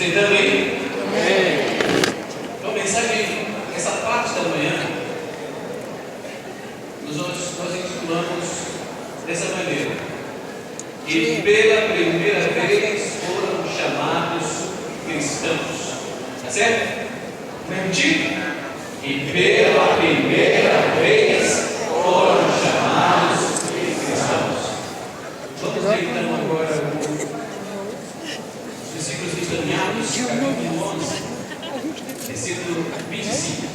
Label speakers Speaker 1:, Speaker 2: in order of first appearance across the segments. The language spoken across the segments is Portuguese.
Speaker 1: sustentando aí? Então, mensagem, essa parte da manhã, nós intitulamos dessa maneira: que pela primeira vez foram chamados cristãos. Tá certo? Vamos repetir? E pela primeira vez foram chamados cristãos. Vamos ver então agora os versículos que estão em Atos, capítulo 11, versículo 25.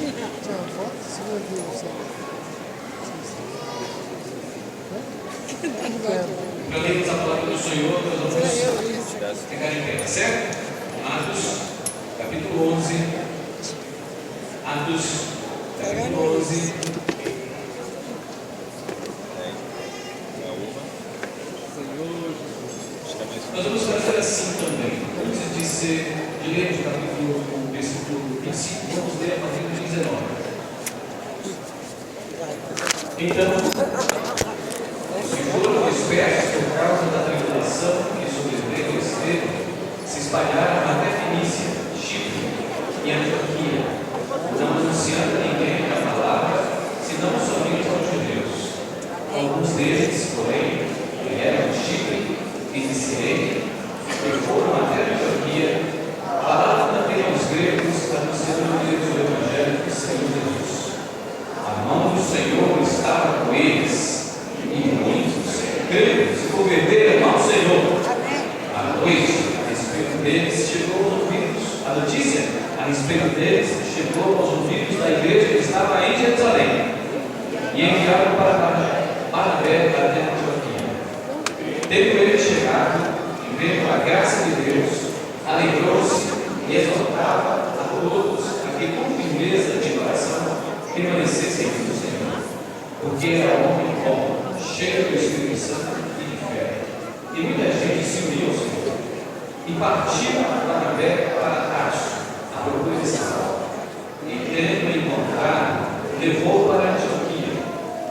Speaker 1: Para lermos a palavra do Senhor, nós vamos ficar em pé, tá certo? Atos, capítulo 11. Atos, capítulo 11. Nós vamos fazer assim também. Antes de lermos o capítulo, versículo 25, vamos ler a partir do 19. Então, foram dispersos por causa da tribulação que sobreveio Estevão, se espalharam até Fenícia, Chipre e Antioquia, não anunciando a ninguém a palavra, senão somente aos judeus. Alguns deles, porém, vieram de Chipre e de Cirene, e foram até Antioquia, falaram também aos gregos, anunciando-lhes o Evangelho do Senhor Jesus. A mão do Senhor estava com eles, e muitos creram, se converteram ao Senhor. À noite, a respeito deles chegou aos ouvidos, a notícia a respeito deles chegou aos ouvidos da igreja que estava em Jerusalém, e enviaram para Barnabé até Antioquia. Tendo ele chegado, e vendo a graça de Deus, alegrou-se e exortava a todos a que com firmeza de coração permanecessem no Senhor, porque era homem bom, cheio do Espírito Santo e de fé. E muita gente se uniu ao Senhor. E partiu Barnabé para Tarso, à procura de Saulo. E tendo encontrado, levou para Antioquia.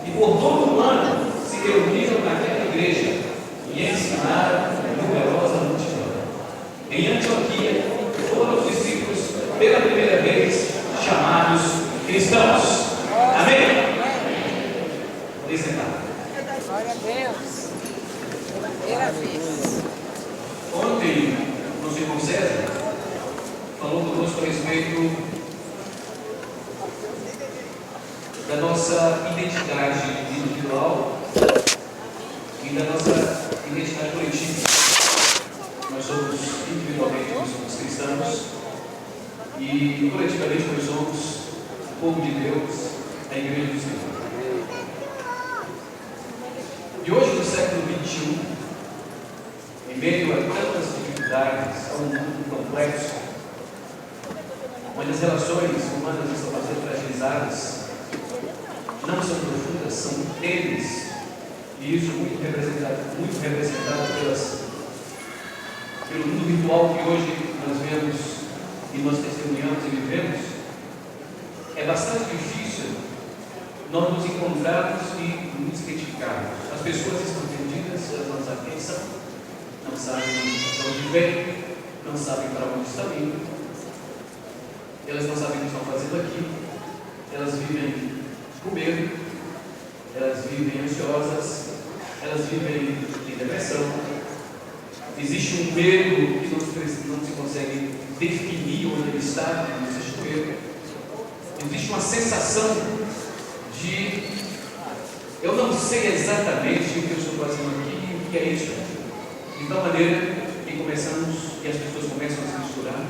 Speaker 1: E por todo o ano se reuniram naquela igreja e ensinaram numerosa multidão. Em Antioquia foram os discípulos pela primeira vez chamados cristãos. Amém? Podem sentar.
Speaker 2: Glória a Deus. Pela primeira vez.
Speaker 1: Ontem, o nosso irmão César falou conosco a respeito da nossa identidade individual e da nossa identidade coletiva. Nós somos individualmente, nós somos cristãos e coletivamente nós somos o povo de Deus, a igreja do Senhor. E hoje, no século XXI, em meio a tantas dificuldades, a um mundo complexo, onde as relações humanas estão bastante fragilizadas, não são profundas, são tênues, e isso muito representado pelo mundo virtual que hoje nós vemos e nós testemunhamos e vivemos. É bastante difícil nós nos encontrarmos e nos identificarmos. As pessoas estão perdidas, elas não sabem quem são, não sabem de onde vêm, não sabem para onde estão indo, elas não sabem o que estão fazendo aqui, elas vivem com medo, elas vivem ansiosas, elas vivem em depressão. Existe um medo que não se consegue definir onde ele está, não existe um medo. Existe uma sensação de eu não sei exatamente o que eu estou fazendo aqui e o que é isso. De tal maneira que começamos e as pessoas começam a se misturar.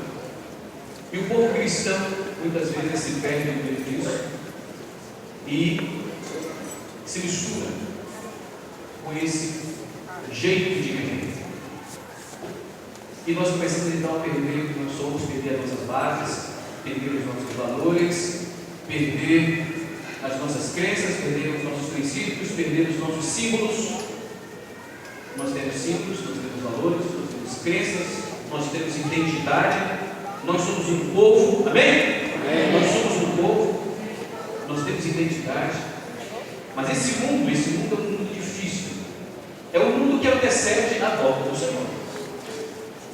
Speaker 1: E o povo cristão muitas vezes se perde no meio disso e se mistura com esse jeito de viver. E nós começamos então a perder o que nós somos, perder as nossas bases, perder os nossos valores, perder as nossas crenças, perder os nossos princípios, perder os nossos símbolos. Nós temos símbolos, nós temos valores, nós temos crenças, nós temos identidade, nós somos um povo, amém? Amém. Nós somos um povo, nós temos identidade, mas esse mundo é um mundo difícil, é um mundo que antecede a volta do Senhor.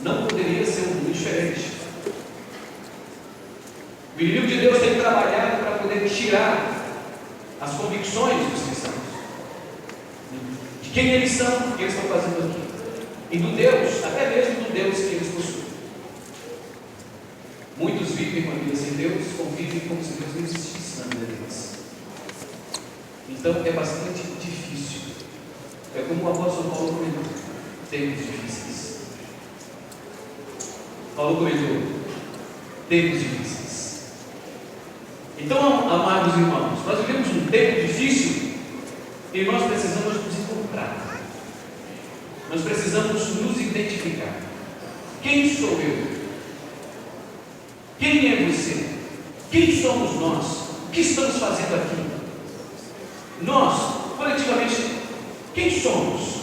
Speaker 1: Não poderia ser um mundo diferente. O inimigo de Deus tem trabalhado para poder tirar as convicções dos cristãos, de quem eles são, o que eles estão fazendo aqui, e do Deus, até mesmo do Deus que eles possuem. Muitos vivem uma vida sem Deus, convivem como se Deus não existisse na vida deles. Então é bastante difícil. É como o apóstolo Paulo comentou: tempos difíceis. Paulo comentou: tempos difíceis. Então, amados irmãos, nós vivemos um tempo difícil e nós precisamos nos encontrar. Nós precisamos nos identificar. Quem sou eu? Quem é você? Quem somos nós? O que estamos fazendo aqui? Nós, coletivamente, quem somos?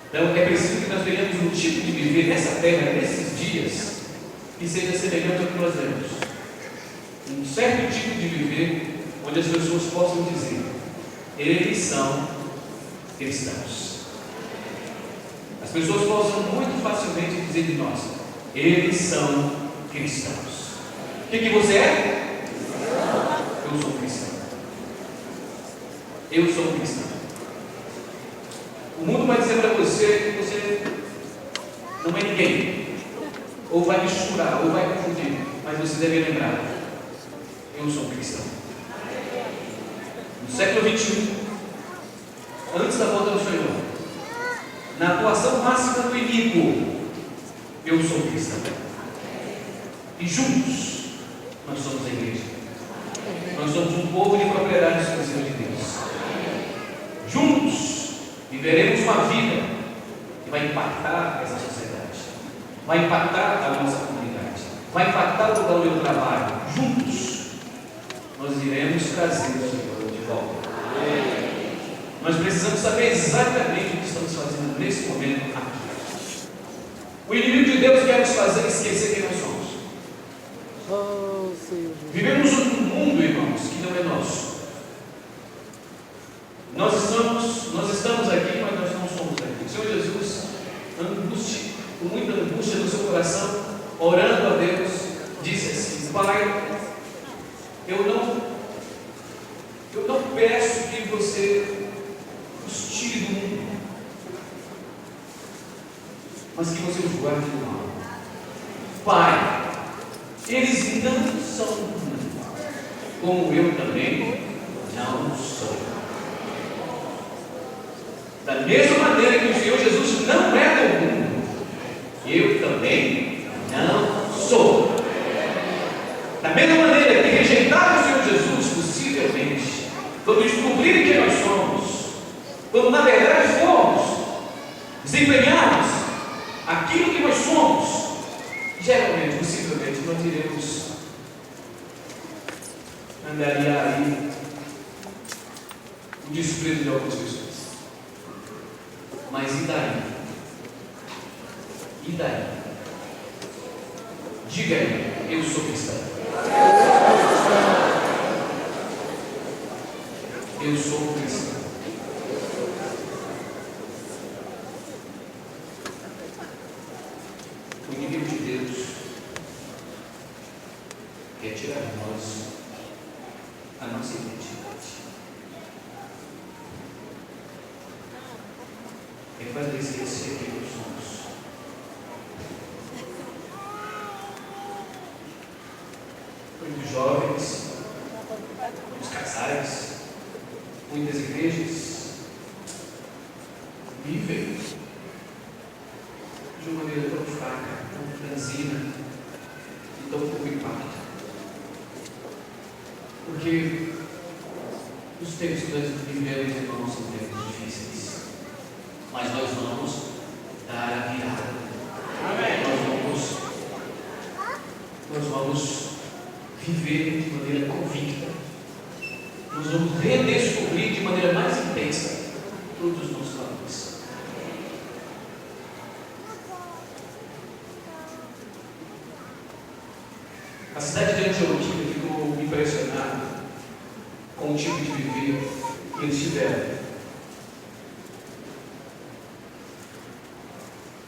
Speaker 1: Então, é preciso que nós tenhamos um tipo de viver nessa terra, nesses dias, que seja semelhante ao que nós vemos. Um certo tipo de viver, onde as pessoas possam dizer: eles são cristãos. As pessoas possam muito facilmente dizer de nós: eles são cristãos. O que você é? Eu sou cristão. Eu sou cristão. O mundo vai dizer para você que você não é ninguém, ou vai misturar, ou vai confundir, mas você deve lembrar: eu sou cristão. No século XXI, antes da volta do Senhor, na atuação máxima do inimigo, eu sou cristão. E juntos nós somos a igreja. Nós somos um povo de propriedade exclusiva de Deus. Juntos viveremos uma vida que vai impactar essa sociedade, vai impactar a nossa comunidade, vai impactar o lugar onde eu trabalho. Juntos nós iremos trazer o Senhor de volta. Nós precisamos saber exatamente o que estamos fazendo nesse momento aqui. O inimigo de Deus quer nos fazer esquecer quem nós somos. Vivemos um mundo, irmãos, que não é nosso. Nós estamos aqui, mas nós não somos aqui. O Senhor Jesus, com muita angústia no seu coração, orando a Deus, disse assim: Pai, eu não peço que você os tire do mundo, mas que você os guarde do mal. Pai, eles não são do mundo, como eu também não sou. Da mesma maneira que o Senhor Jesus não é do mundo, eu também não sou. Da mesma maneira que rejeitaram o Senhor Jesus, possivelmente, quando descobrirem quem nós somos, quando na verdade fomos, desempenharmos aquilo que nós somos, geralmente, possivelmente, nós iremos angariar aí o desprezo de algumas pessoas. Mas e daí? E daí? Diga aí: eu sou cristão. Eu sou cristão. O inimigo de Deus quer tirar de nós a nossa identidade. Quer fazer esquecer quem nós somos. Muitos jovens, muitos casais, muitas igrejas vivem de uma maneira tão fraca, tão franzina e tão pouco impacto. Porque os tempos que nós vivemos, irmãos, são tempos difíceis. Mas nós vamos dar a virada. Amém. Nós vamos viver de maneira convicta. Nós vamos redescobrir de maneira mais intensa todos os nossos valores. A cidade de Antioquia ficou impressionada com o tipo de viver que eles tiveram.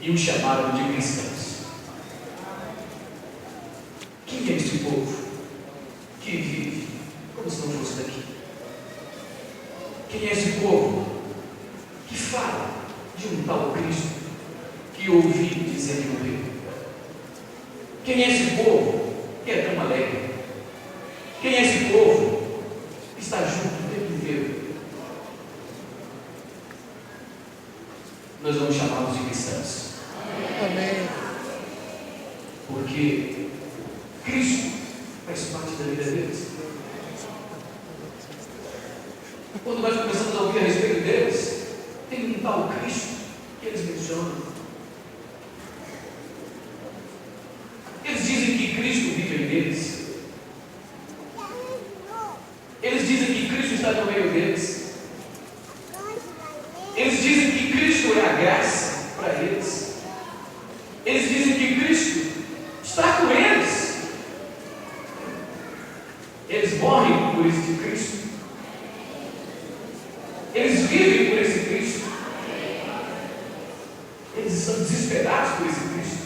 Speaker 1: E os chamaram de cristãos. Quem é esse povo que vive como se não fosse daqui? Quem é esse povo que fala de um tal Cristo que ouvi dizer que morreu? Quem é esse povo que é tão alegre? Quem é esse povo que está junto o tempo inteiro? Nós vamos chamá-los de cristãos.
Speaker 2: Amém.
Speaker 1: Porque Cristo faz parte da vida deles. Quando nós começamos a ouvir a respeito deles, tem um tal Cristo que eles mencionam. Eles dizem que Cristo vive em eles. Eles dizem que Cristo está no meio deles. Eles dizem que Cristo é a graça para eles. Eles dizem que Cristo está com eles. Eles morrem por esse Cristo. Eles vivem por esse Cristo. Eles estão desesperados por esse Cristo.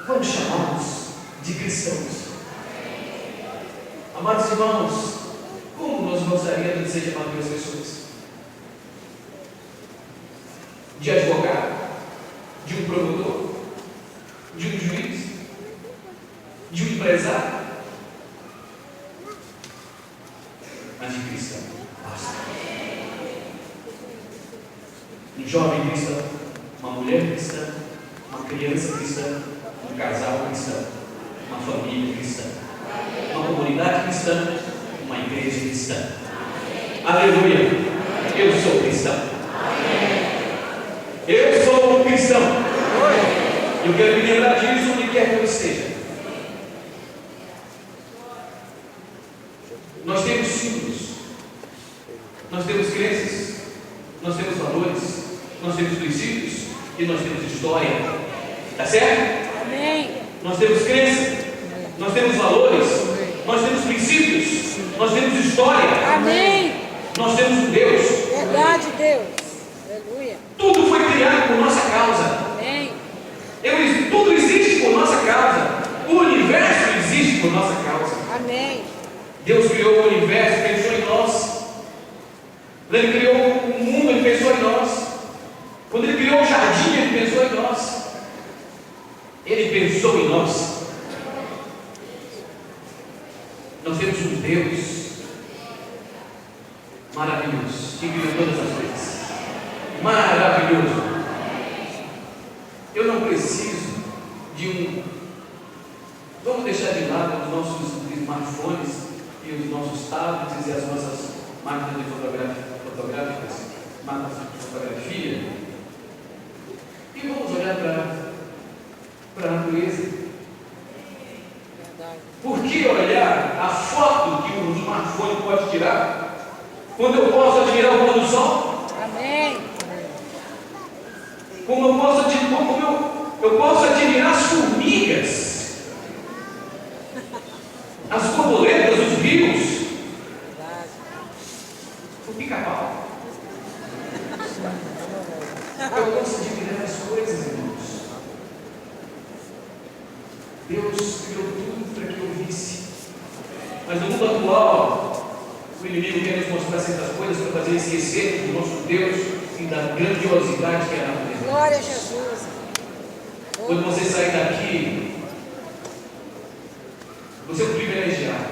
Speaker 1: Vamos chamá-los de cristãos. Amados irmãos, como nós gostaríamos de ser chamados pelas pessoas? De advogado? De um promotor? De um juiz? De um empresário? Mas de cristão, basta. Um jovem cristão, uma mulher cristã, uma criança cristã, um casal cristão, uma família cristã, uma comunidade cristã, uma igreja cristã. Aleluia! Eu sou cristão. Eu sou um cristão. Eu quero me lembrar disso onde quer que eu esteja. Nós temos símbolos, nós temos crenças, nós temos valores, nós temos princípios e nós temos história. Está certo?
Speaker 2: Amém.
Speaker 1: Nós temos crença, nós temos valores, nós temos princípios, nós temos história.
Speaker 2: Amém.
Speaker 1: Nós temos um Deus.
Speaker 2: Verdade, Deus. Aleluia.
Speaker 1: Tudo foi criado por nossa causa.
Speaker 2: Amém.
Speaker 1: Tudo existe por nossa causa. O universo existe por nossa causa.
Speaker 2: Amém.
Speaker 1: Deus criou o universo, pensou em nós. Quando Ele criou o mundo, Ele pensou em nós. Quando Ele criou o jardim, Ele pensou em nós. Ele pensou em nós. Nós temos um Deus maravilhoso, que criou todas as coisas. Maravilhoso. Eu não preciso de um. Vamos deixar de lado os nossos smartphones e os nossos tablets e as nossas máquinas de fotográficas, máquinas de fotografia, e vamos olhar para a natureza.
Speaker 2: Verdade.
Speaker 1: Por que olhar a foto que o smartphone pode tirar quando eu posso admirar o pôr do sol?
Speaker 2: Amém.
Speaker 1: Como eu posso admirar as formigas, as borboletas, os rios,
Speaker 2: Verdade.
Speaker 1: o pica-pau. Eu posso admirar as coisas, irmãos. Deus criou tudo para que eu visse. Mas no mundo atual, o inimigo quer nos mostrar certas coisas para fazer esquecer do nosso Deus e da grandiosidade que é a natureza.
Speaker 2: Glória a Jesus.
Speaker 1: Quando você sair daqui, você é um privilegiado.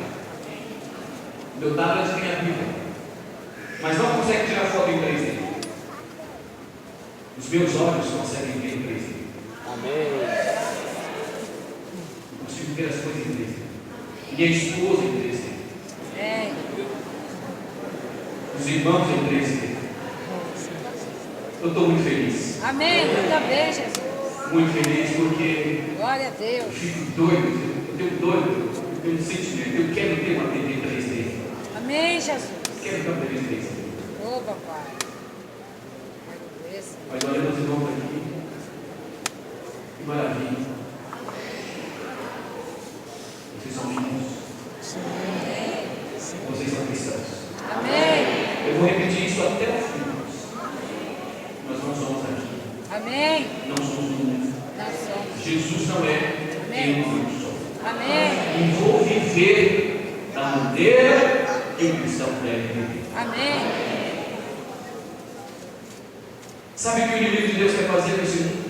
Speaker 1: O meu tablet tem a Bíblia, mas não consegue tirar foto em 3D. Os meus olhos conseguem ver em 3D.
Speaker 3: Amém.
Speaker 1: Eu consigo ver as coisas em 3D. Minha esposa em 3D.
Speaker 2: Amém.
Speaker 1: Os irmãos em 3D. Eu estou muito feliz.
Speaker 2: Amém. Eu também, Jesus.
Speaker 1: Muito feliz porque
Speaker 2: Glória a
Speaker 1: eu
Speaker 2: Deus.
Speaker 1: fico doido. Eu tenho um sentimento. Eu quero ter uma TV 3D.
Speaker 2: Amém, Jesus.
Speaker 1: Quero ter uma TV 3D.
Speaker 2: Ô, papai. Agradeço.
Speaker 1: Mas olha meus irmãos aqui. Que maravilha. Vocês são meninos.
Speaker 2: Amém.
Speaker 1: Vocês são cristãos.
Speaker 2: Amém.
Speaker 1: Eu vou repetir isso até o fim. Nós não somos aqui.
Speaker 2: Amém.
Speaker 1: Não somos do mundo.
Speaker 2: Nós somos.
Speaker 1: Jesus não é.
Speaker 2: Amém.
Speaker 1: Eu não sou.
Speaker 2: Amém.
Speaker 1: E vou viver da maneira que o cristão deve viver.
Speaker 2: Amém.
Speaker 1: Sabe o que o inimigo de Deus quer fazer com esse mundo?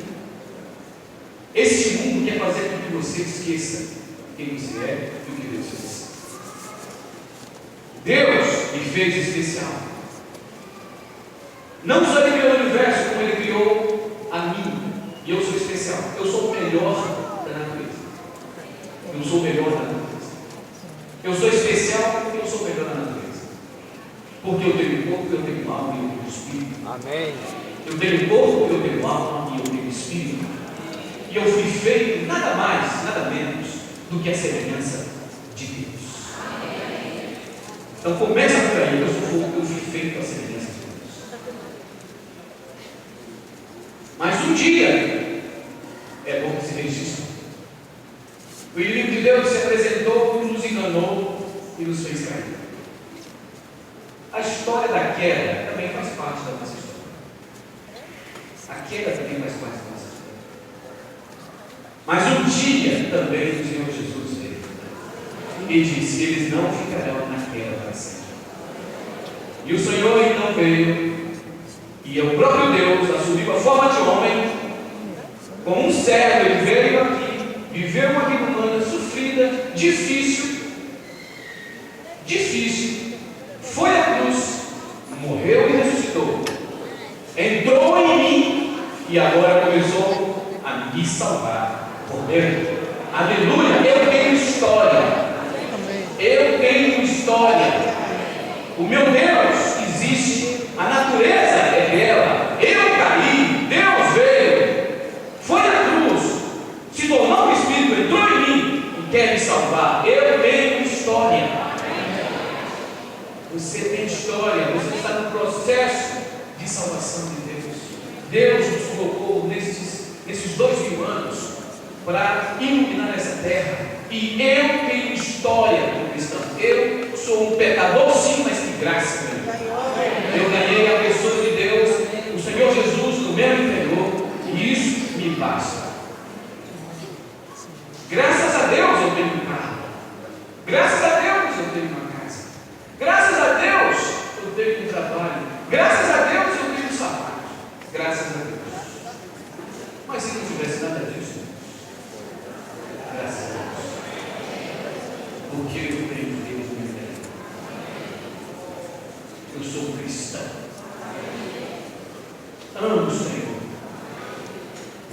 Speaker 1: Este mundo quer fazer com que você esqueça quem você é e o que Deus fez. Deus me fez especial. Não só Ele criou o universo, como Ele criou a mim. E eu sou especial. Eu sou o melhor da natureza. Eu sou o melhor da natureza. Eu sou especial porque eu sou o melhor da natureza. Porque eu tenho corpo, eu tenho alma e eu tenho espírito.
Speaker 3: Amém.
Speaker 1: Eu tenho corpo, eu tenho alma e eu tenho espírito. E eu fui feito nada mais, nada menos do que a semelhança de Deus. Então começa por aí. Eu fui feito a semelhança de Deus. Mas um dia é bom que se registre. O inimigo de Deus se apresentou, nos enganou e nos fez cair. A história da queda também faz parte da nossa história. A queda também faz parte da nossa história. Mas um dia também o Senhor Jesus veio e disse: eles não ficarão na queda para sempre. E o Senhor então veio, e o próprio Deus assumiu a forma de homem, como um servo. Ele veio aqui, viveu uma vida humana sofrida, difícil, foi à cruz, morreu e ressuscitou, entrou em mim e agora começou a me salvar por dentro. Aleluia! Eu tenho história. Eu tenho história. O meu Deus existe. A natureza é dela. Eu caí. Deus veio. Foi à cruz. Se tornou um Espírito. Entrou em mim e quer me salvar. Eu tenho história. Você tem história. Você está no processo de salvação de Deus. Deus nos colocou nesses 2000 anos para iluminar essa terra. E eu tenho história como cristão. Eu sou um pecador, sim, mas que graça mesmo. Eu ganhei a pessoa de Deus, o Senhor Jesus, no meu interior, e isso me basta. Graças a Deus eu tenho um carro. Graças a Deus eu tenho uma casa. Graças a Deus eu tenho um trabalho. Graças a Deus eu tenho um sapato. Graças a Deus. Mas se não tivesse nada disso, graças a Deus. Porque eu tenho Deus no meu meio. Eu sou um cristão. Amo o Senhor.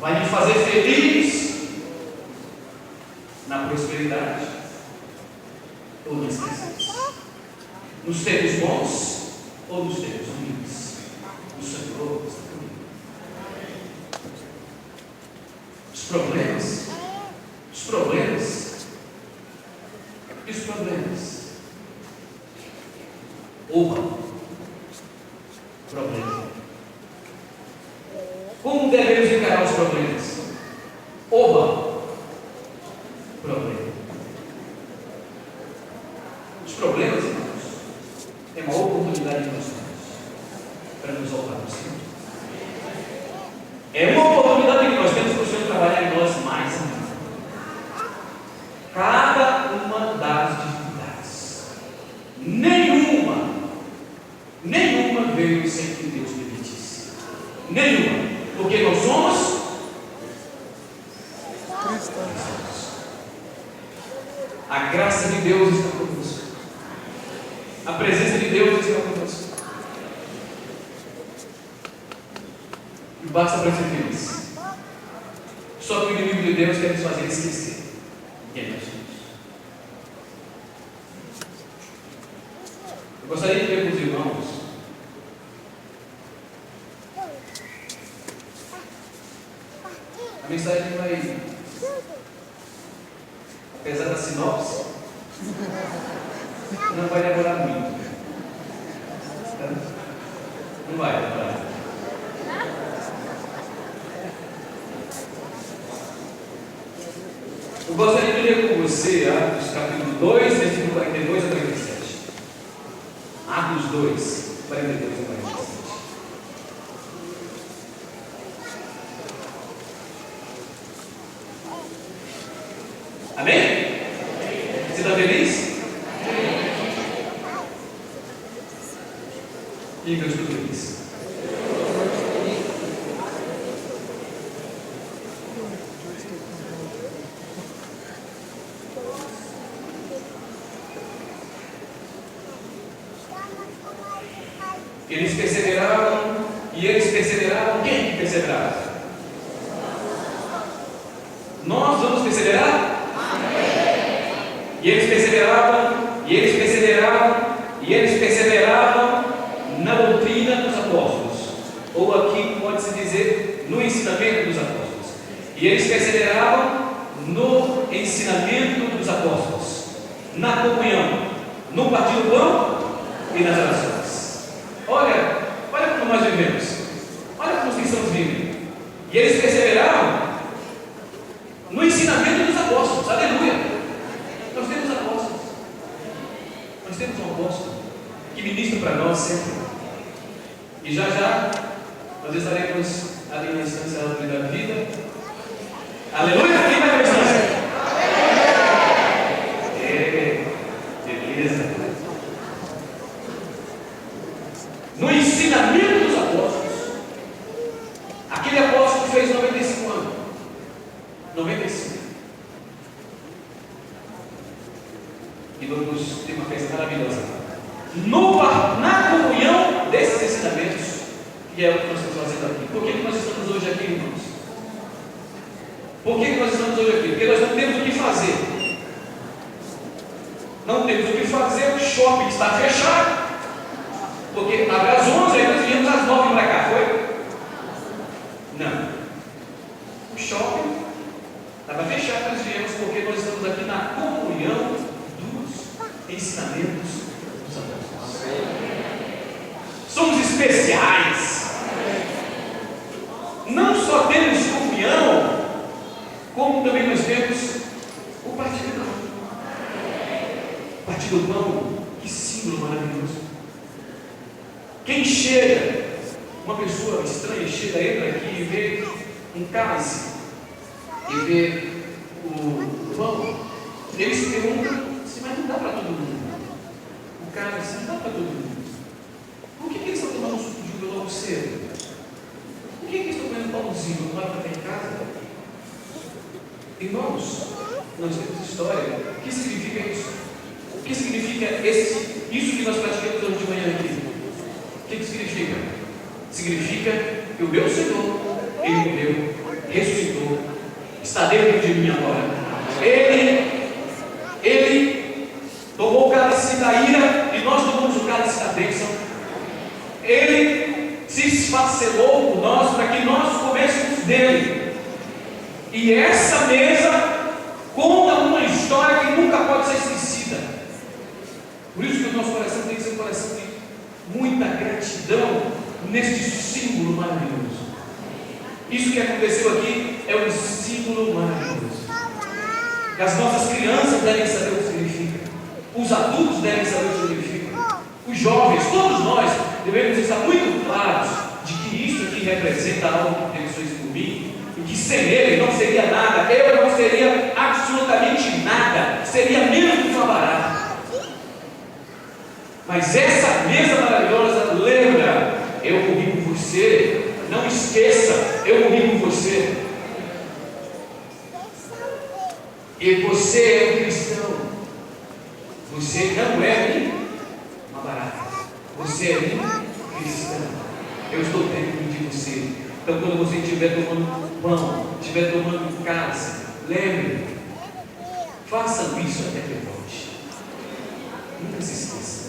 Speaker 1: Vai me fazer feliz na prosperidade ou na escassez. Nos tempos bons ou nos tempos ruins. O Senhor está comigo. Os problemas. E os problemas? Problema. Como devemos encarar os problemas? Problema. Os problemas, irmãos, é uma oportunidade que nós temos para nos honrar no Senhor. É uma oportunidade que nós temos para o Senhor trabalhar em nós mais ainda. Cada uma das dificuldades, nenhuma veio sem que Deus permitisse. Nenhuma, porque nós somos cristãos. A graça de Deus está conosco. A presença de Deus está conosco. E basta para ser feliz. Só que o inimigo de Deus quer nos fazer esquecer. E é nós somos. Eu gostaria de ver com os irmãos a mensagem vai, apesar da sinopse, não vai demorar muito. Não vai demorar. Eu gostaria de ler com você Atos capítulo 2, versículo 42 a 47. Atos 2, 42 a 47. Amém? está feliz? Diga, eu estou feliz. Eles perseveraram, e eles perseveraram. Quem que perseverava? Nós vamos perseverar? Amém. E eles perseveravam, e eles perseveravam, e eles perseveravam na doutrina dos apóstolos, ou aqui pode-se dizer no ensinamento dos apóstolos. E eles perseveravam no ensinamento dos apóstolos, na comunhão, no partir do pão e nas orações. Olha como nós vivemos, olha como os cristãos vivem. E eles perseveraram no ensinamento dos apóstolos. Aleluia! Nós temos apóstolos, nós temos um apóstolo que ministra para nós sempre. E já nós estaremos ali na instância da vida. Aleluia! Quem vai para a instância? Beleza. No ensinamento dos apóstolos, aquele apóstolo que fez 95 anos, 95, e vamos ter uma festa maravilhosa na comunhão desses ensinamentos, que é o que nós estamos fazendo aqui. Por que nós estamos hoje aqui, irmãos? Por que nós estamos hoje aqui? Porque nós não temos o que fazer. Não temos o que fazer, o shopping está fechado. Porque abre às 11, aí nós viemos às 9 para cá, foi? Não. O shopping estava fechado, nós viemos porque nós estamos aqui na comunhão dos ensinamentos dos apóstolos. Somos especiais. Não só temos comunhão, como também nós temos o partir do pão. Partir do pão, que símbolo maravilhoso. Quem chega, uma pessoa estranha chega, entra aqui e vê um cálice e vê o pão, ele se pergunta assim, mas não dá para todo mundo. O cálice não dá para todo mundo. Por que eles estão tomando um suco de uva logo cedo? Por que eles estão comendo pãozinho? Não dá para ter em casa? Irmãos, nós temos história. O que significa isso? O que significa isso que nós praticamos hoje de manhã aqui? O que significa? Significa que o meu Senhor, Ele morreu, ressuscitou, está dentro de mim agora. Ele tomou o cálice da ira e nós tomamos o cálice da bênção. Ele se esfacelou por nós para que nós comêssemos dele. E essa mesa conta uma história que nunca pode ser esquecida. Por isso que o nosso coração tem que ser um coração de muita gratidão neste símbolo maravilhoso. Isso que aconteceu aqui é um símbolo maravilhoso. As nossas crianças devem saber o que significa. Os adultos devem saber o que significa. Os jovens, todos nós devemos estar muito claros de que isso aqui representa algo que Deus fez por mim e que sem Ele não seria nada. Eu não seria absolutamente nada. Seria menos que uma barata. Mas essa mesa maravilhosa, lembra, eu morri por você. Não esqueça, eu morri por você. E você é um cristão. Você não é nem uma barata. Você é um cristão. Eu estou dentro de você. Então quando você estiver tomando pão, estiver tomando cálice, lembre, façam isso até que eu volte. Nunca se esqueça.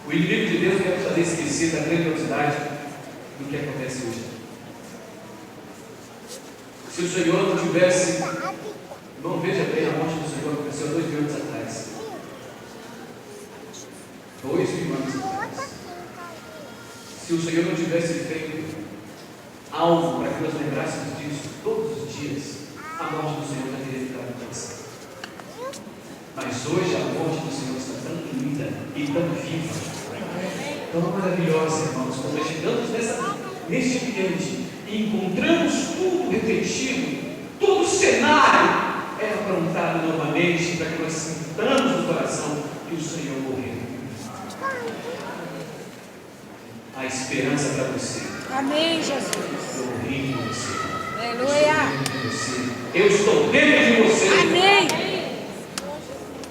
Speaker 1: O inimigo de Deus quer nos fazer esquecer da grandiosidade do que acontece hoje. Se o Senhor não tivesse, não veja bem, a morte do Senhor aconteceu 2.000 anos atrás. 2.000 anos atrás. Se o Senhor não tivesse feito algo para que nós lembrássemos disso todos os dias, a morte do Senhor já teria ficado cansada. Mas hoje a morte do Senhor está tão linda e tão viva, tão maravilhosa, irmãos, quando nós chegamos neste ambiente e encontramos tudo repetido, todo o cenário é aprontado novamente para que nós sintamos no coração a esperança para você.
Speaker 2: Amém, Jesus.
Speaker 1: Eu rio de você.
Speaker 2: Aleluia.
Speaker 1: Eu estou dentro de você.
Speaker 2: Amém.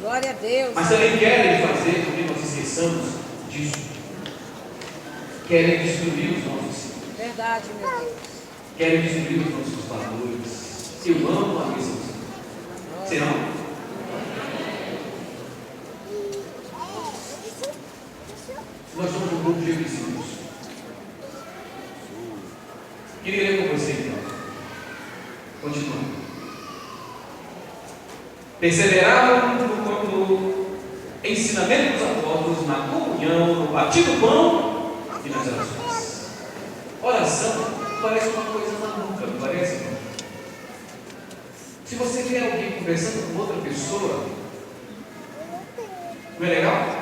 Speaker 2: Glória a Deus.
Speaker 1: Mas também querem fazer com que nós esqueçamos disso. Querem destruir os nossos filhos.
Speaker 2: Verdade, meu Deus.
Speaker 1: Querem destruir os nossos valores. Eu amo a mesa do Senhor. Você ama? Nós somos um grupo de vizinhos. Queria ler com você então. Continuando. Perseveraram no ensinamento dos apóstolos, na comunhão, no partir do pão e nas orações. Oração parece uma coisa maluca, não parece? Não? Se você vê alguém conversando com outra pessoa, não é legal?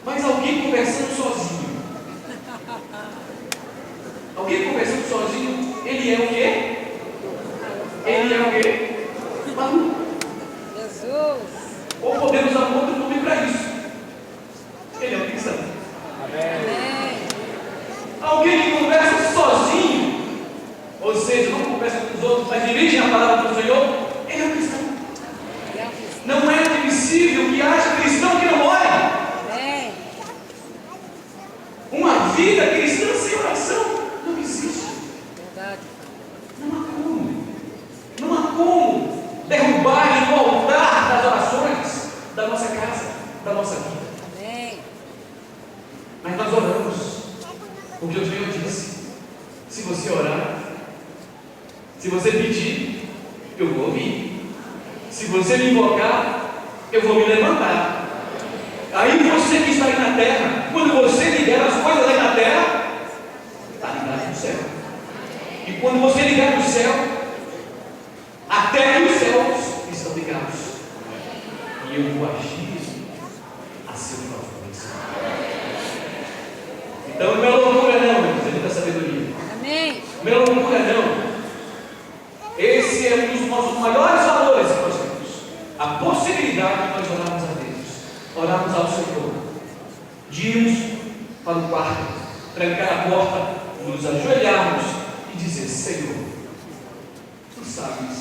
Speaker 1: Mas alguém conversando sozinho. Alguém conversando sozinho, ele é o quê? Ele é o quê? Maluco.
Speaker 2: Jesus.
Speaker 1: Ou podemos dar um outro nome para isso. Ele é um cristão.
Speaker 2: Amém.
Speaker 1: Alguém que conversa sozinho, ou seja, não conversa com os outros, mas dirige a palavra do Senhor, ele é um cristão. Não é admissível que haja cristão que não ore.
Speaker 2: Amém.
Speaker 1: Uma vida cristã sem oração não existe.
Speaker 2: Verdade.
Speaker 1: Não há como. Não há como derrubar o altar das orações da nossa casa, da nossa vida.
Speaker 2: Amém.
Speaker 1: Mas nós oramos, porque o Senhor disse: se você orar, se você pedir, eu vou ouvir. Se você me invocar, eu vou me levantar. Aí você que está aí na terra, quando você ligar as coisas aí na terra, está ligado no céu. E quando você ligar no céu, a terra e os céus estão ligados. E eu vou agir a seu favor. Então não é loucura não, meu Deus, é muita sabedoria.
Speaker 2: Amém.
Speaker 1: Não é loucura não. Esse é um dos nossos maiores valores que nós temos. A possibilidade de nós orarmos a Deus, orarmos ao Senhor, de irmos para o quarto, trancar a porta, nos ajoelharmos e dizer: Senhor, tu sabes,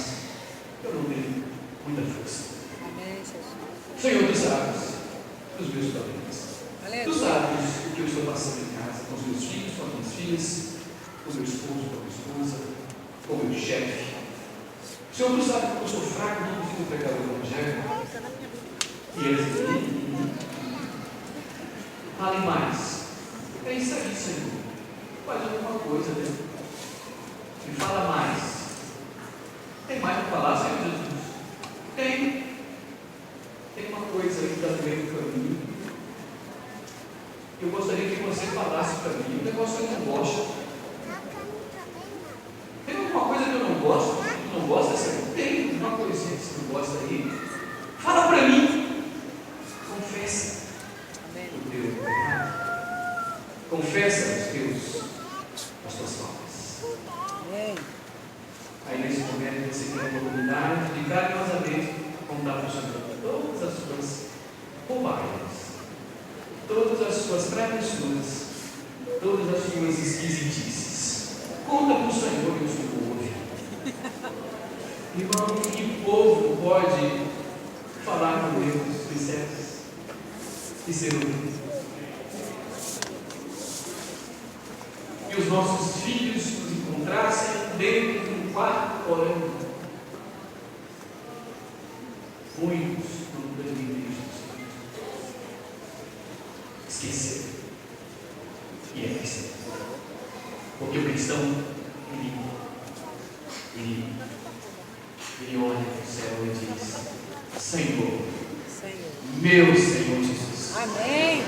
Speaker 1: eu não tenho muita força.
Speaker 2: Amém, Jesus.
Speaker 1: Senhor, tu sabes os meus problemas. Tu
Speaker 2: Aleluia.
Speaker 1: sabes o que eu estou passando em casa, com os meus filhos, com as minhas filhas, com o meu esposo, com a minha esposa, com o meu chefe. Senhor, tu sabes que eu sou fraco, não consigo pregar o Evangelho. E eles dizem: fale mais. É isso aí, Senhor. Faz alguma coisa, né? Me fala mais. Tem mais para falar, Senhor Jesus? Tem. Tem uma coisa aí que está no meio do caminho. Eu gostaria que você falasse para mim. Um negócio que eu não gosto. Tem alguma coisa que eu não gosto? Tu não gosta dessa? Tem uma coisinha que você não gosta aí. Fala para mim. Confessa o teu pecado. Confessa as tuas faltas.
Speaker 2: Amém.
Speaker 1: Aí nesse momento você tem a oportunidade de carinhosamente contar para o Senhor todas as suas bobagens, todas as suas travessuras, todas as suas esquisitices. Conta para o Senhor e o Senhor ouve. Irmão, que povo pode falar com Deus dos céus e ser ouvido? Que os nossos filhos nos encontrassem dentro de um quarto orando. Muitos não permitem isso. Esqueceram. E é cristão. Porque o cristão, ele olha para o céu e diz: Senhor, meu Senhor Jesus.
Speaker 2: Amém.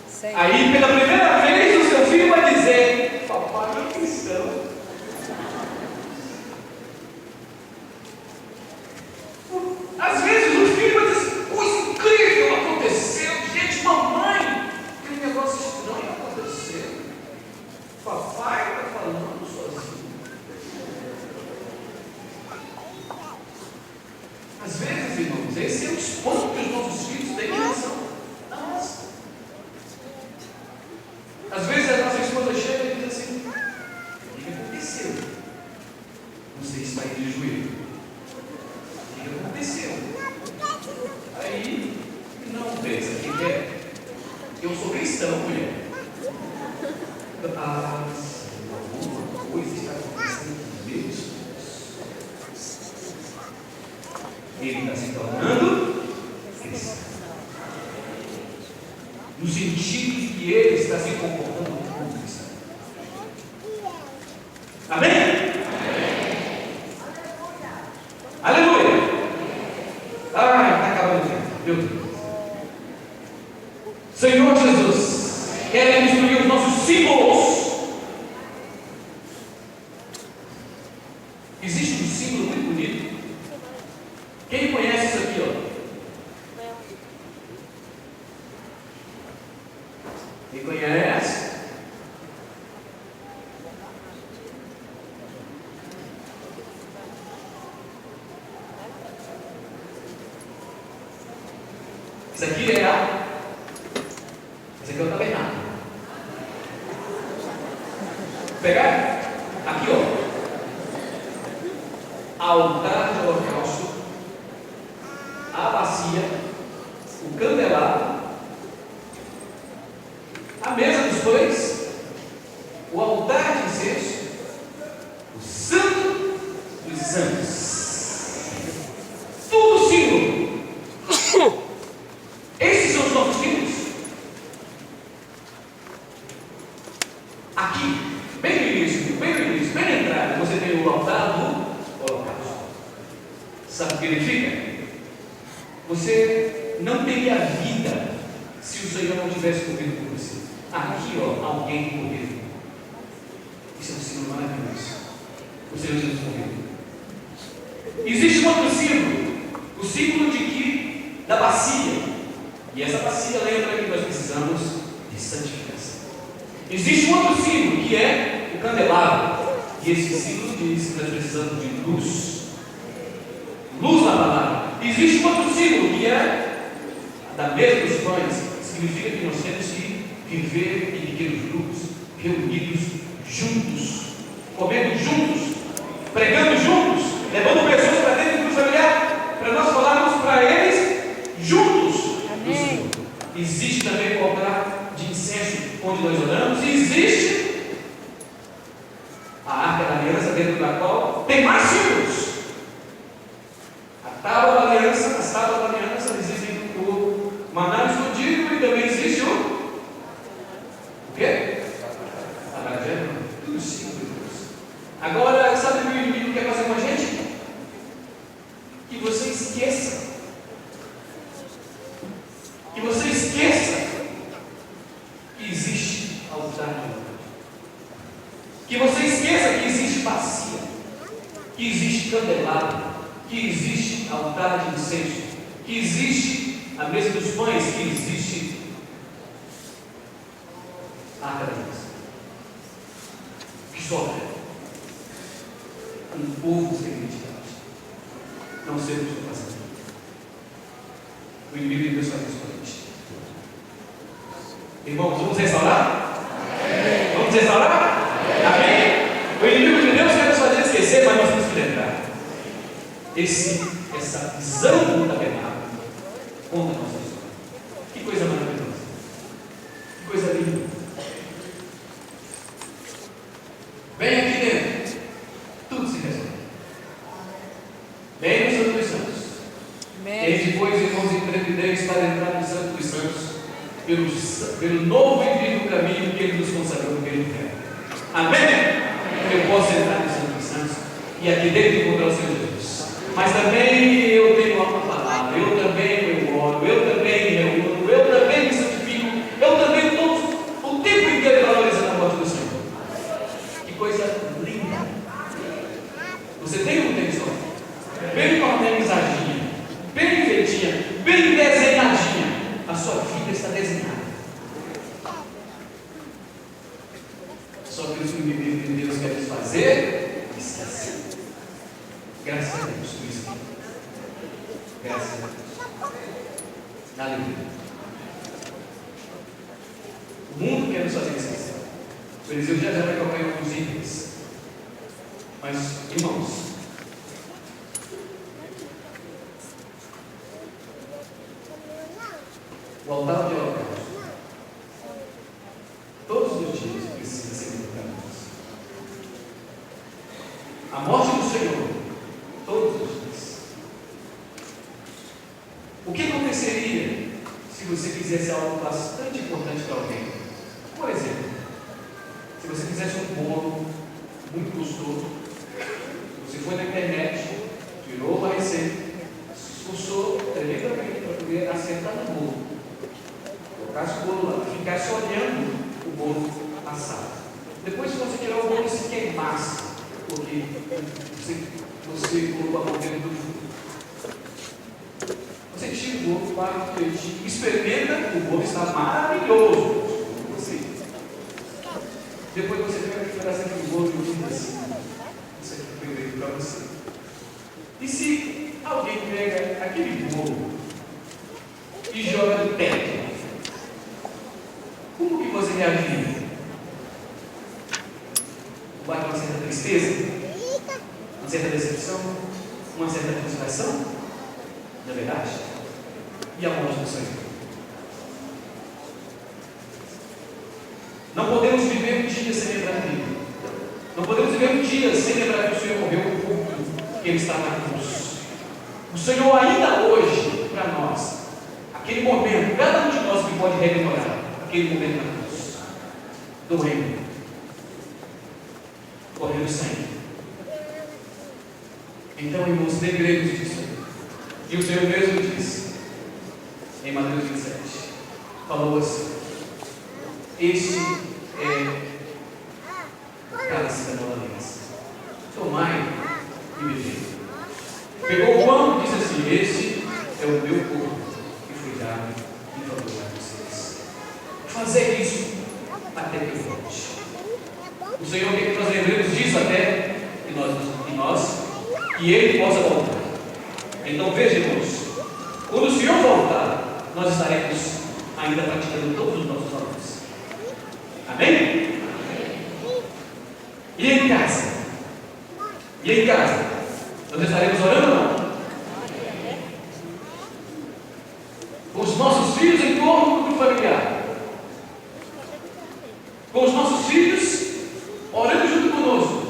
Speaker 2: Senhor.
Speaker 1: Aí, pela primeira vez, o seu filho vai dizer: papai é cristão. Às vezes o filho vai dizer: coisa incrível aconteceu. Gente, mamãe, aquele negócio estranho aconteceu. Papai está falando sozinho. Às vezes, irmãos, esse é o espanto que os nossos filhos têm em relação a nós. pensa, quem é? Eu sou cristão, mulher. Ah, alguma coisa está acontecendo com Deus. Ele está se tornando cristão. No sentido de que ele está se comportando como cristão. Amém? Aleluia! Ai, está acabando o tempo. Meu Deus. Senhor Jesus, queremos destruir os nossos símbolos. Existe um símbolo muito bonito. Quem conhece isso aqui, ó? Quem conhece? Isso aqui é esse aqui é o tabernáculo. Pegar? Aqui, ó. Altar de holocausto, a bacia, o candelabro, a mesa dos pães, o altar de incenso, o santo dos santos. Tudo símbolo. Esses são os nossos símbolos. Aqui, bem no início, bem na entrada, você tem o altar do holocausto. Sabe o que significa? Você não teria vida se o Senhor não tivesse corrido por você. Aqui, ó, alguém correu. Isso é um símbolo maravilhoso. O Senhor Jesus morreu. Existe um outro símbolo, o símbolo de que da bacia. E essa bacia lembra que nós precisamos de santificação. Existe um outro símbolo, que é o candelabro. E esse símbolo diz que nós precisamos de luz. Luz na palavra. Existe um outro símbolo, que é da mesa dos pães. Significa que nós temos que viver em pequenos grupos, reunidos, juntos, comendo juntos, pregando juntos, levando pessoas para dentro do grupo familiar, para nós falarmos para eles juntos.
Speaker 2: Amém.
Speaker 1: Existe também o altar de incenso, onde nós oramos, e existe a arca da aliança, dentro da qual tem mais símbolos. A tábua da aliança, as tábuas da aliança existem o maná escondido e também existe o quê? A tragédia, tudo símbolos. Agora, sabe o que o inimigo quer fazer com a gente? Que você esqueça. Que você esqueça que existe altar de holocausto. Que você esqueça que existe bacia, que existe candelabro, que existe altar de incenso, que existe a mesa dos pães, que existe a arca da aliança. Que sobra um povo sem identidade. Não sei o que estou fazendo. O inimigo de Deus faz isso com a gente. Irmãos, vamos restaurar? Amém. Vamos restaurar? Amém? O inimigo de Deus quer nos fazer esquecer, mas nós temos que lembrar. Essa visão do tabernáculo conta a nossa história. Que coisa maravilhosa. Que coisa linda. Vem aqui dentro. Tudo se resolve. Vem no Santo dos Santos. E depois, irmãos, intrepidez para entrar no Santo dos Santos pelo novo e vivo caminho que Ele nos consagrou pelo céu. Amém? Eu posso entrar no Santo dos Santos e aqui dentro encontrar o Senhor Jesus. Mas também eu tenho uma palavra, eu também oro, eu também reúno, eu também me santifico, eu também estou o tempo inteiro valorizando a morte do Senhor. Que coisa linda! Você tem um texto bem organizadinha, bem feitinha, bem desenhadinha. A sua vida está desenhada. Só que o que Deus quer nos fazer, esquece. Graças a Deus por isso. Graças a Deus. Aleluia. O mundo quer nos fazer esquecer. O Eliseu já vai colocar em alguns itens. Mas, irmãos, O altar de holocausto, todos os dias precisa ser lembrado. A morte do Senhor, todos os dias. O que aconteceria se você fizesse algo bastante importante para alguém? Por exemplo, se você fizesse um bolo muito gostoso, você foi na internet, tirou uma receita, se esforçou tremendamente para poder acertar no bolo, colocasse o bolo lá, ficasse olhando o bolo assado. Depois, se você tirar o bolo e se queimasse, porque você colocou a mão dentro do fogo, você tira o bolo, para o peitinho, experimenta, o bolo está maravilhoso. Depois você pega aquele pedacinho do bolo e diz assim: isso aqui foi feito para você. E se alguém pega aquele bolo e joga no teto, como que você reagiria? Bate uma certa tristeza? Uma certa decepção? Uma certa frustração? Não é verdade? E a morte do Senhor? Não podemos viver um dia sem lembrar dele. Não podemos viver um dia sem lembrar que o Senhor morreu por pouco, que Ele está na cruz. O Senhor ainda hoje, para nós, aquele momento, cada um de nós que pode rememorar aquele momento na cruz, doendo, correndo sangue. Então, irmãos, lembremos disso. E o Senhor mesmo disse, em Mateus 27, falou assim: este é o cálice da nova aliança. Tomai e bebei. Pegou o pão e disse assim: este é o meu corpo que foi dado em favor de vocês. Fazer isso até que eu volte. O Senhor quer que nós lembremos disso até que Ele possa voltar. Então veja, irmãos, quando o Senhor voltar, nós estaremos ainda praticando todos os nossos valores. Amém? E em casa? E em casa? Nós estaremos orando ou não? Com os nossos filhos em torno do grupo familiar. Com os nossos filhos orando junto conosco.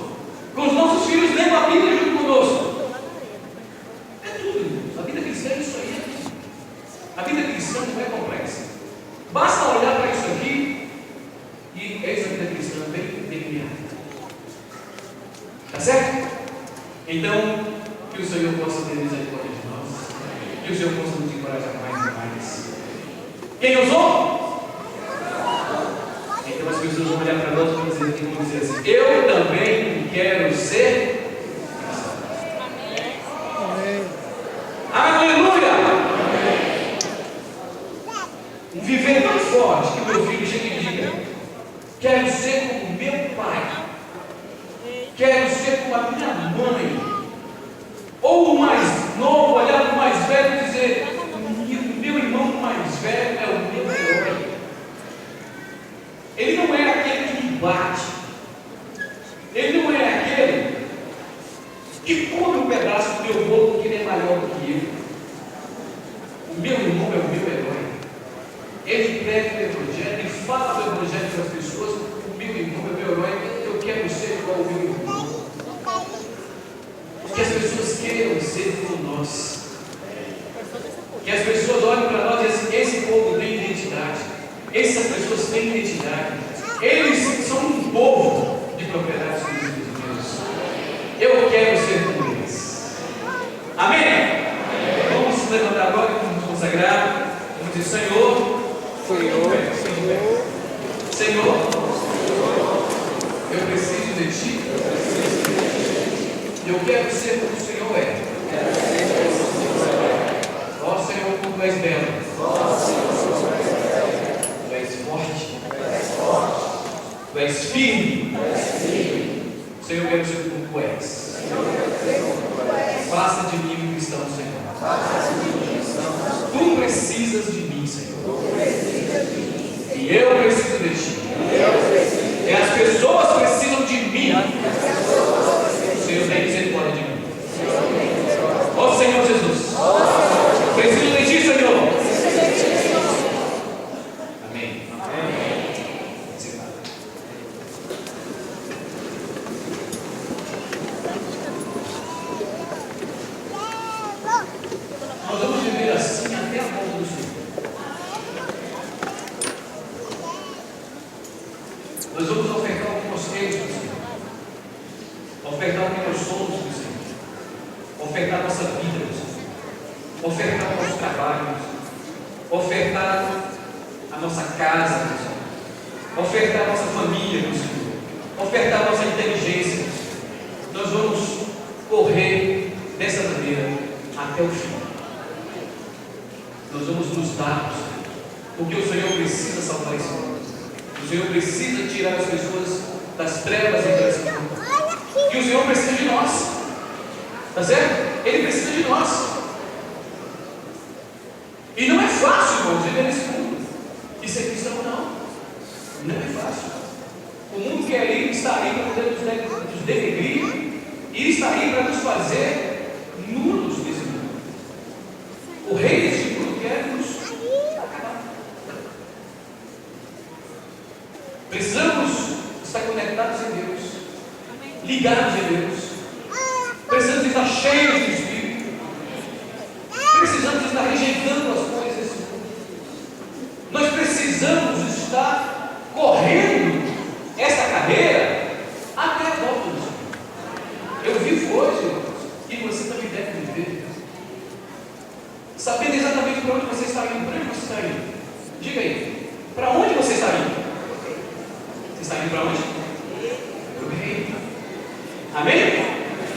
Speaker 1: Com os nossos filhos lendo a Bíblia junto conosco. É tudo, irmãos. A vida cristã é isso aí. A vida cristã não é complexa. Basta olhar para isso aqui e essa vida cristã bem delineada. Tá certo? Então, que o Senhor possa ter misericórdia de nós. Que o Senhor possa nos encorajar mais e mais. Quem usou? Então as pessoas vão olhar para nós e vão dizer assim: eu também quero ser cristão. Amém. Aleluia! Um viver tão forte que o meu filho chega e diga: quero ser como meu pai. Quero ser como a minha mãe. Ou o mais novo olhar para o mais velho e dizer: o meu irmão mais velho é o meu herói. Ele não é aquele que me bate. Ele não é aquele que come um pedaço do meu bolo porque ele é maior do que eu. O meu irmão é o meu herói. Ele prega o Evangelho, ele fala do Evangelho para as pessoas. O meu irmão é o meu herói. Eu quero ser igual ao meu irmão. Que as pessoas queiram ser como nós. Que as pessoas olhem para nós e dizem: esse povo tem identidade. Essas pessoas têm identidade. Eles são um povo de propriedade exclusiva de Deus. Eu quero ser como eles. Amém? Vamos nos levantar agora e vamos nos consagrar. Vamos dizer: Senhor, eu preciso de Ti. Eu quero ser como o Senhor é. Ó Senhor, como Tu és belo. Tu és forte. Tu és firme. Senhor, eu quero ser como Tu és. Faça de mim um cristão, Senhor. Tu precisas de mim, Senhor. E eu preciso de Ti. E as pessoas precisam de mim. Senhor, tem misericórdia de mim. Nós vamos viver assim até a volta do Senhor. Nós vamos ofertar o que nós temos para o Senhor. Ofertar o que nós somos para o Senhor. Ofertar a nossa vida para o Senhor. Ofertar o nosso trabalho para o Senhor. Ofertar a nossa casa para o Senhor. Ofertar a nossa família para o Senhor. Ofertar a nossa inteligência. Nós vamos correr dessa maneira até o fim. Nós vamos nos dar para o Senhor. Porque o Senhor precisa salvar esse mundo. O Senhor precisa tirar as pessoas das trevas e das trevas. E o Senhor precisa de nós. Está certo? Ele precisa de nós. E não é fácil, irmãos, viver nesse mundo. E ser cristão, não. Não é fácil. O mundo quer ir, está aí para poder nos denegrir e está aí para nos fazer nulos nesse mundo. O rei desse mundo quer nos acabar. Precisamos estar conectados em Deus, ligados em Deus. Precisamos estar cheios do Espírito. Precisamos estar rejeitando as coisas desse mundo. Nós precisamos estar correndo essa carreira até a volta do Senhor. Eu vivo hoje, irmãos, e você também deve viver, sabendo exatamente para onde você está indo. Para onde você está indo? Diga aí, para onde você está indo? Você está indo para onde? Para o reino. Amém?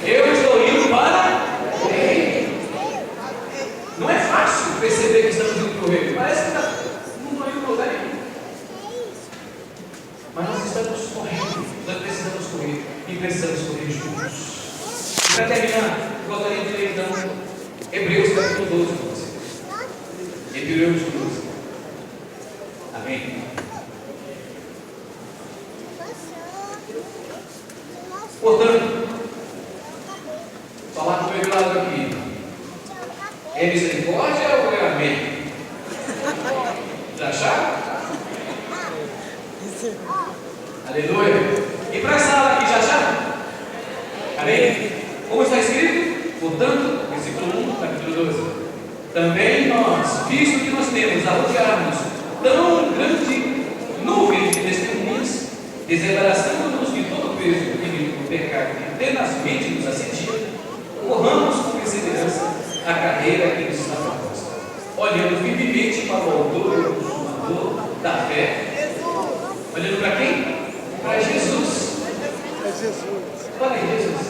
Speaker 1: Eu estou indo para o reino. Não é fácil perceber que estamos indo para o reino. Parece que não estou indo para lugar nenhum. Mas nós estamos correndo. Nós precisamos correr. E precisamos correr juntos. E para terminar, eu gostaria de ler então Hebreus capítulo 12 para vocês. Hebreus 12. Amém? Portanto, falar com o meu lado aqui, é misericórdia ou é amém? Já acharam? Aleluia. E para essa aula aqui, já acharam? Amém? Como está escrito? Portanto, versículo 1, capítulo 12. Também nós, visto que nós temos a rodear-nos tão grande nuvem de testemunhas, desembaraçando-nos de todo o peso do pecado que tenazmente nos assedia, corramos com perseverança a carreira que nos está proposta, olhando firmemente para o autor e o consumador da fé. Olhando para quem? Para Jesus. Para Jesus.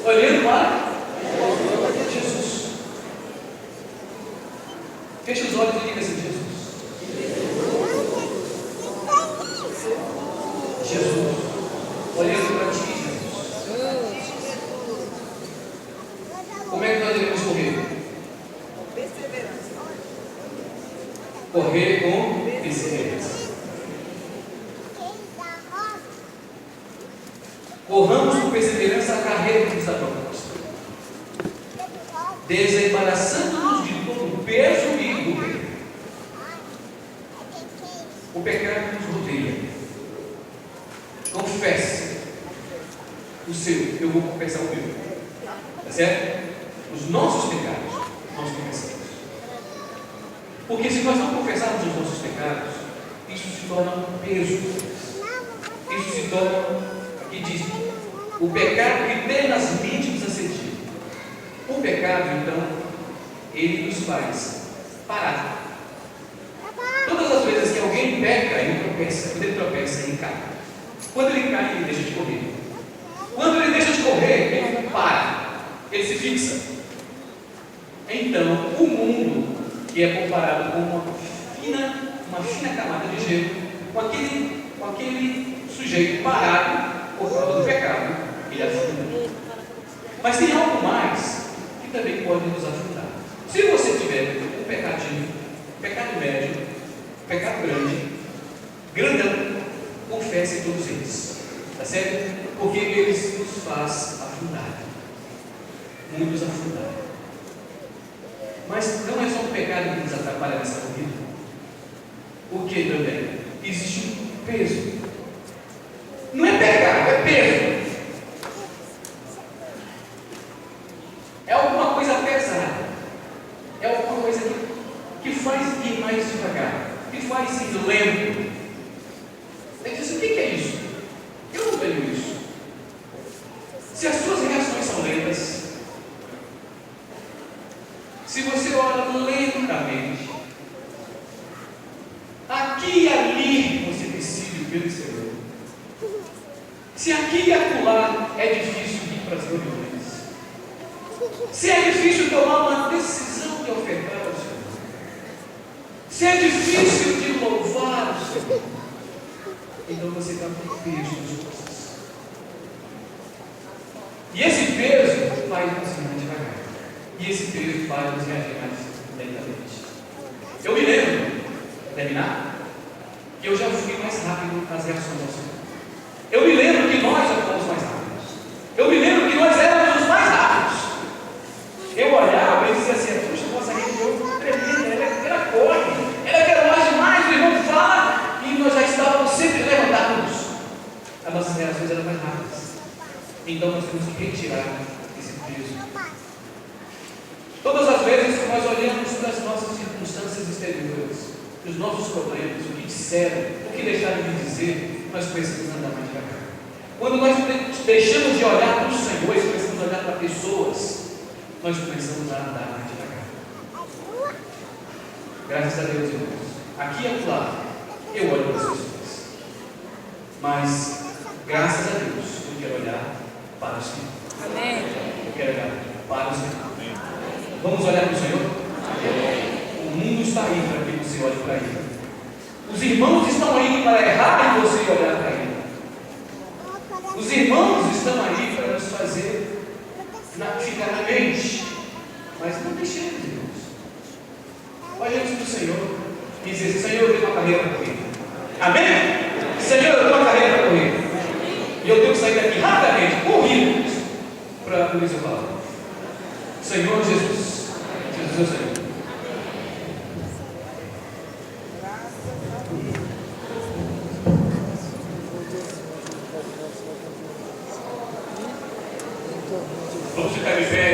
Speaker 1: Olhando para Jesus. Feche os olhos e diga assim: Jesus. Jesus. Olhando para ti, Jesus. Como é que nós devemos correr? Correr com perseverança. Corramos com perseverança a carreira que está proposta, desembaraçando-nos de todo o peso e do reino. O pecado nos rodeia. Confesse o seu, eu vou confessar o meu. Está certo? Os nossos pecados, nós confessamos. Porque se nós não confessarmos os nossos pecados, isso se torna um peso. Isso se torna, aqui diz, o pecado que tenazmente nos assedia. O pecado, então, ele nos faz parar. Todas as vezes que alguém peca, ele tropeça. Quando ele tropeça, ele cai. Quando ele cai, ele deixa de correr. Quando ele deixa de correr, ele para. Ele se fixa. Então, o mundo, que é comparado com uma fina camada de gelo, com aquele sujeito parado por causa do pecado, ele afunda. Mas tem algo mais que também pode nos afundar. Se você tiver um pecadinho, pecado médio, pecado grandão, confesse todos eles. Está certo? Porque eles nos faz afundar. Muitos afundar. Mas não é só o pecado que nos atrapalha nessa corrida. Porque também existe um peso. Não é pecado, é peso. É alguma coisa pesada. faz ir mais devagar, que faz ir lento. Ele diz: o que é isso? Eu não tenho isso. Se as suas reações são lentas, se você ora lentamente, aqui e ali você decide pelo Senhor. Se aqui e acolá é difícil vir para as reuniões, se é difícil tomar uma decisão de ofertar ao Senhor, se é difícil de louvar o Senhor, então você está com peso nas costas. E esse peso faz você mais devagar. E esse peso faz você agir mais lentamente. Eu me lembro, para terminar, que eu já fui mais rápido nas reações ao Senhor. Eu me lembro que nós já fomos mais rápidos. Eu me lembro que nós éramos os mais rápidos. Eu olhava e dizia assim: puxa, nossa região tremenda, ela corre, ela quer mais demais, o irmão fala, e nós já estávamos sempre levantados. As nossas reações eram mais rápidas. Então nós temos que retirar esse peso. Todas as vezes que nós olhamos para as nossas circunstâncias exteriores, os nossos problemas, o que disseram, o que deixaram de dizer, nós precisamos andar mais devagar. Quando nós deixamos de olhar para o Senhor e começamos a olhar para pessoas, nós começamos a andar mais devagar. Graças a Deus, irmãos. Aqui e acolá, eu olho para as pessoas. Mas, graças a Deus, eu quero olhar para o Senhor.
Speaker 2: Amém.
Speaker 1: Eu quero olhar para o Senhor. Vamos olhar para o Senhor? O mundo está aí para que você olhe para Ele. Os irmãos estão aí para errar em você olhar para Ele. Os irmãos estão aí para nos fazer ficar na mente. Mas não deixemos, irmãos. Olhemos para o Senhor e dizer: Senhor, eu tenho uma carreira para correr. Amém? Senhor, eu tenho uma carreira para correr. E eu tenho que sair daqui rapidamente, corrido, para a polícia falar: Senhor Jesus, Jesus é o Senhor. Vamos ficar de pé.